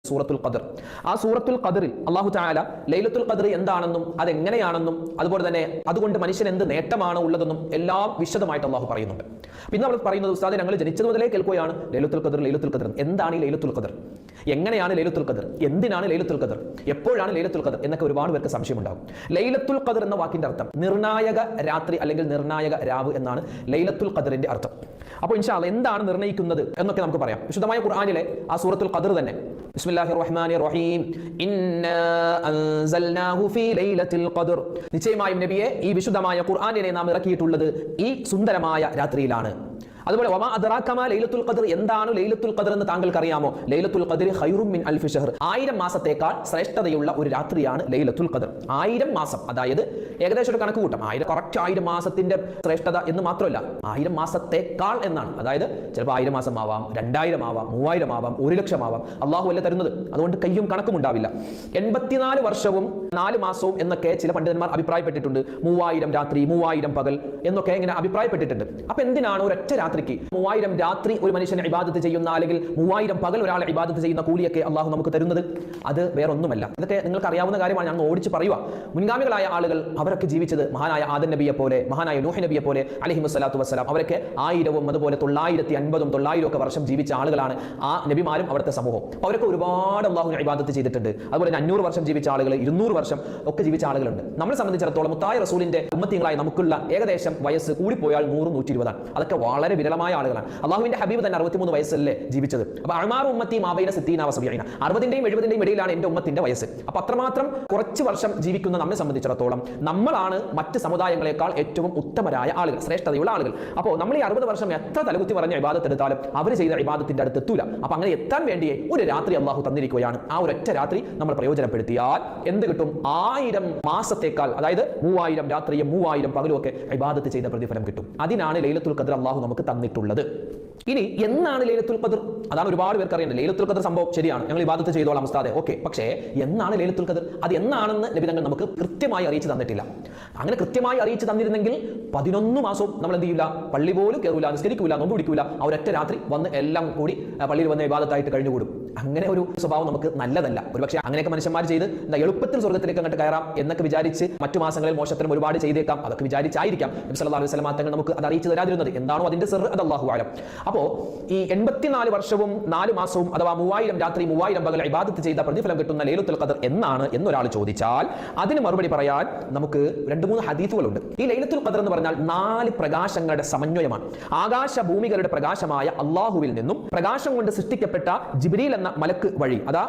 സൂറത്തുൽ ഖദർ. ആ സൂറത്തുൽ ഖദറിൽ അല്ലാഹു തആല ലൈലത്തുൽ ഖദർ എന്താണെന്നും അതെങ്ങനെയാണെന്നും അതുപോലെ തന്നെ അതുകൊണ്ട് മനുഷ്യൻ എന്ത് നേട്ടമാണ് ഉള്ളതെന്നും എല്ലാം വിശദമായിട്ട് അല്ലാഹു പറയുന്നുണ്ട്. പിന്നെ നമ്മൾ പറയുന്നത് ഉസ്താദെ ഞങ്ങൾ ജനിച്ചത് മുതലേ കേൾക്കുകയാണ് ലൈലത്തുൽ ഖദർ ലൈലത്തുൽ ഖദർ. എന്താണ് ഈ ലൈലത്തുൽ ഖദർ? എങ്ങനെയാണ് ലൈലത്തുൽ ഖദർ? എന്തിനാണ് ലൈലത്തുൽ ഖദർ? എപ്പോഴാണ് ലൈലത്തുൽ ഖദർ എന്നൊക്കെ ഒരുപാട് പേർക്ക് സംശയമുണ്ടാകും. ലൈലത്തുൽ ഖദർ എന്ന വാക്കിന്റെ അർത്ഥം നിർണായക രാത്രി അല്ലെങ്കിൽ നിർണായക രാവ് എന്നാണ് ലൈലത്തുൽ ഖദറിന്റെ അർത്ഥം. അപ്പോൾ ഇൻഷാ അല്ലാഹ് എന്താണ് നിർണ്ണയിക്കുന്നത് എന്നൊക്കെ നമുക്ക് പറയാം. വിശുദ്ധമായ ഖുർആനിലെ ആ സൂറത്തുൽ ഖദർ തന്നെ ബിസ്മില്ലാഹിർ റഹ്മാനിർ റഹീം ഇന്നാ അൻസൽനാഹു ഫീ ലൈലത്തുൽ ഖദർ. നിശ്ചയമായും നബിയെ ഈ വിശുദ്ധമായ ഖുർആനിനെ നാം ഇറക്കിയിട്ടുള്ളത് ഈ സുന്ദരമായ രാത്രിയിലാണ്. അതുപോലെ വമാ അദ്റാക മാ ലൈലത്തുൽ ഖദർ, എന്താണ് ലൈലത്തുൽ ഖദർ എന്ന് താങ്കൾക്ക് അറിയാമോ? ലൈലത്തുൽ ഖദർ ഖൈറും മിൻ അൽഫി ഷഹർ, 1000 മാസത്തേക്കാൾ ശ്രേഷ്ഠതയുള്ള ഒരു രാത്രിയാണ് ലൈലത്തുൽ ഖദർ. 1000 മാസം, അതായത് ഏകദേശം ഒരു കണക്ക് കൂട്ടം, 1000 മാസത്തിന്റെ ശ്രേഷ്ഠത എന്ന് മാത്രമല്ല 1000 മാസത്തേക്കാൾ എന്നാണ്. അതായത് ചിലപ്പോൾ 1000 മാസം ആവാം, 2000 ആവാം, 3000 ആവാം, 1,00,000 ആവാം. അള്ളാഹു അല്ല തരുന്നത്, അതുകൊണ്ട് കയ്യും കണക്കും ഉണ്ടാവില്ല. 84 വർഷവും 4 മാസവും എന്നൊക്കെ ചില പണ്ഡിതന്മാർ അഭിപ്രായപ്പെട്ടിട്ടുണ്ട്. 3000 രാത്രി 3000 പകൽ എന്നൊക്കെ ഇങ്ങനെ അഭിപ്രായപ്പെട്ടിട്ടുണ്ട്. അപ്പൊ എന്തിനാണ് ഒരൊറ്റ രാത്രിക്ക് 3000 രാത്രി ഒരു മനുഷ്യനെ ഇബാദത്ത് ചെയ്യുന്ന അല്ലെങ്കിൽ 3000 പകൽ ഒരാളെ ഇബാദത്ത് ചെയ്യുന്ന കൂലിയൊക്കെ അള്ളാഹു നമുക്ക് തരുന്നത്? അത് വേറെ ഒന്നുമല്ല. ഇതൊക്കെ നിങ്ങൾക്ക് അറിയാവുന്ന കാര്യമാണ്, ഞാൻ ഓടിച്ച് പറയുക. മുൻഗാമികളായ ആളുകൾ അവരൊക്കെ ജീവിച്ചത് മഹാനായ ആദം നബിയെ പോലെ, മഹാനായ നൂഹ് നബിയെ പോലെ അലൈഹിസ്സലാത്തു വസ്സലാം, അവരൊക്കെ 1000 അതുപോലെ 950 900 ഒക്കെ വർഷം ജീവിച്ച ആളുകളാണ് ആ നബിമാരും അവിടുത്തെ സമൂഹം. അവരൊക്കെ ഒരുപാട് അള്ളാഹുവിനെ ഇബാദത്ത് ചെയ്തിട്ടുണ്ട്. അതുപോലെ 500 വർഷം ജീവിച്ച ആളുകൾ, 200 വർഷം ഒക്കെ ജീവിച്ച ആളുകളുണ്ട്. നമ്മളെ സംബന്ധിച്ചിടത്തോളം മുത്തായ റസൂലിന്റെ ഉമ്മത്തികളായി നമുക്കുള്ള ഏകദേശം വയസ്സ് കൂടിപ്പോയാൽ 100 120 ആണ്. അതൊക്കെ വളരെ വിരളമായ ആളുകളാണ്. അള്ളാഹുവിന്റെ ഹബീബ് തന്നെ 63 വയസ്സല്ലേ ജീവിച്ചത്. അപ്പൊ അഅ്മാറു ഉമ്മത്തി മാ ബൈന 60 വ 70, 60ന്റെയും 70ന്റെയും ഇടയിലാണ് എന്റെ ഉമ്മത്തിന്റെ വയസ്സ്. അപ്പൊ അത്രമാത്രം കുറച്ച് വർഷം ജീവിക്കുന്ന നമ്മെ സംബന്ധിച്ചിടത്തോളം നമ്മളാണ് മറ്റ് സമുദായങ്ങളെക്കാൾ ഏറ്റവും ഉത്തമരായ ആളുകൾ, ശ്രേഷ്ഠതയുള്ള ആളുകൾ. അപ്പോൾ നമ്മൾ ഈ 60 വർഷം എത്ര തലകുത്തി പറഞ്ഞ ഇബാദത്ത് എടുത്താലും അവർ ചെയ്ത ഇബാദത്തിന്റെ അടുത്ത് എത്തൂല. അപ്പൊ അങ്ങനെ എത്താൻ വേണ്ടിയേ ഒരു രാത്രി അള്ളാഹു തന്നിരിക്കുകയാണ്. ആ ഒരൊറ്റ രാത്രി നമ്മൾ പ്രയോജനപ്പെടുത്തിയാൽ എന്ത് കിട്ടും? 1000 മാസത്തേക്കാൾ, അതായത് 3000 രാത്രിയും 3000 പകലും ഒക്കെ ഇബാദത്ത് ചെയ്ത പ്രതിഫലം കിട്ടും. അതിനാണ് ലൈലത്തുൽ ഖദർ അള്ളാഹു നമുക്ക് തന്നിട്ടുള്ളത്. ഇനി എന്നാണ് ലൈലത്തുൽ ഖദർ? അതാണ് ഒരുപാട് പേർക്ക് അറിയേണ്ടത്. ലൈലത്തുൽ ഖദർ സംഭവം ശരിയാണ്, ഞങ്ങൾ ഇബാദത്ത് ചെയ്തോളാം ഉസ്താദേ, ഓക്കെ. പക്ഷേ എന്നാണ് ലൈലത്തുൽ ഖദർ? അത് എന്നാണെന്ന് നബി തങ്ങൾ നമുക്ക് കൃത്യമായി അറിയിച്ചു തന്നിട്ടില്ല. അങ്ങനെ കൃത്യമായി അറിയിച്ചു തന്നിരുന്നെങ്കിൽ 11 മാസവും നമ്മൾ എന്ത് ചെയ്യില്ല? പള്ളി പോലും കയറൂല, നിസ്കരിക്കൂല, നോമ്പ് പിടിക്കൂല. ആ ഒരൊറ്റ രാത്രി വന്ന് എല്ലാം കൂടി പള്ളിയിൽ വന്ന് ഇബാദത്തായിട്ട് കഴിഞ്ഞുകൂടും. അങ്ങനെ ഒരു സ്വഭാവം നമുക്ക് നല്ലതല്ല. ഒരുപക്ഷെ അങ്ങനെയൊക്കെ മനുഷ്യന്മാർ ചെയ്ത് എളുപ്പത്തിൽ സ്വർഗ്ഗത്തിലേക്ക് അങ്ങോട്ട് കയറാം എന്നൊക്കെ വിചാരിച്ച് മറ്റു മാസങ്ങളിൽ മോശത്തിനും ഒരുപാട് ചെയ്തേക്കാം. അതൊക്കെ വിചാരിച്ചായിരിക്കാം നബി സല്ലല്ലാഹു അലൈഹി വസല്ലം തങ്ങൾ നമുക്ക് അത് അറിയിച്ചു തരാതിരുന്നത്. എന്താണോ അതിന്റെ സിർ, അത് അല്ലാഹു അലം. അപ്പോൾ ഈ 84 വർഷവും 4 മാസവും അഥവാ 3000 രാത്രി 3000 പകൽ ഇബാദത്ത് ചെയ്ത പ്രതിഫലം കിട്ടുന്ന ലൈലത്തുൽ ഖദർ എന്നാണ് എന്നൊരാൾ ചോദിച്ചാൽ അതിന് മറുപടി പറയാൻ നമുക്ക് 2-3 ഹദീസുകളുണ്ട്. ഈ ലൈലത്തുൽ ഖദർ എന്ന് പറഞ്ഞാൽ 4 പ്രകാശങ്ങളുടെ സമന്വയമാണ്. ആകാശ ഭൂമികളുടെ പ്രകാശമായ അള്ളാഹുവിൽ നിന്നും പ്രകാശം കൊണ്ട് സൃഷ്ടിക്കപ്പെട്ട ജിബ്രീൽ എന്ന മലക്ക് വഴി, അതാ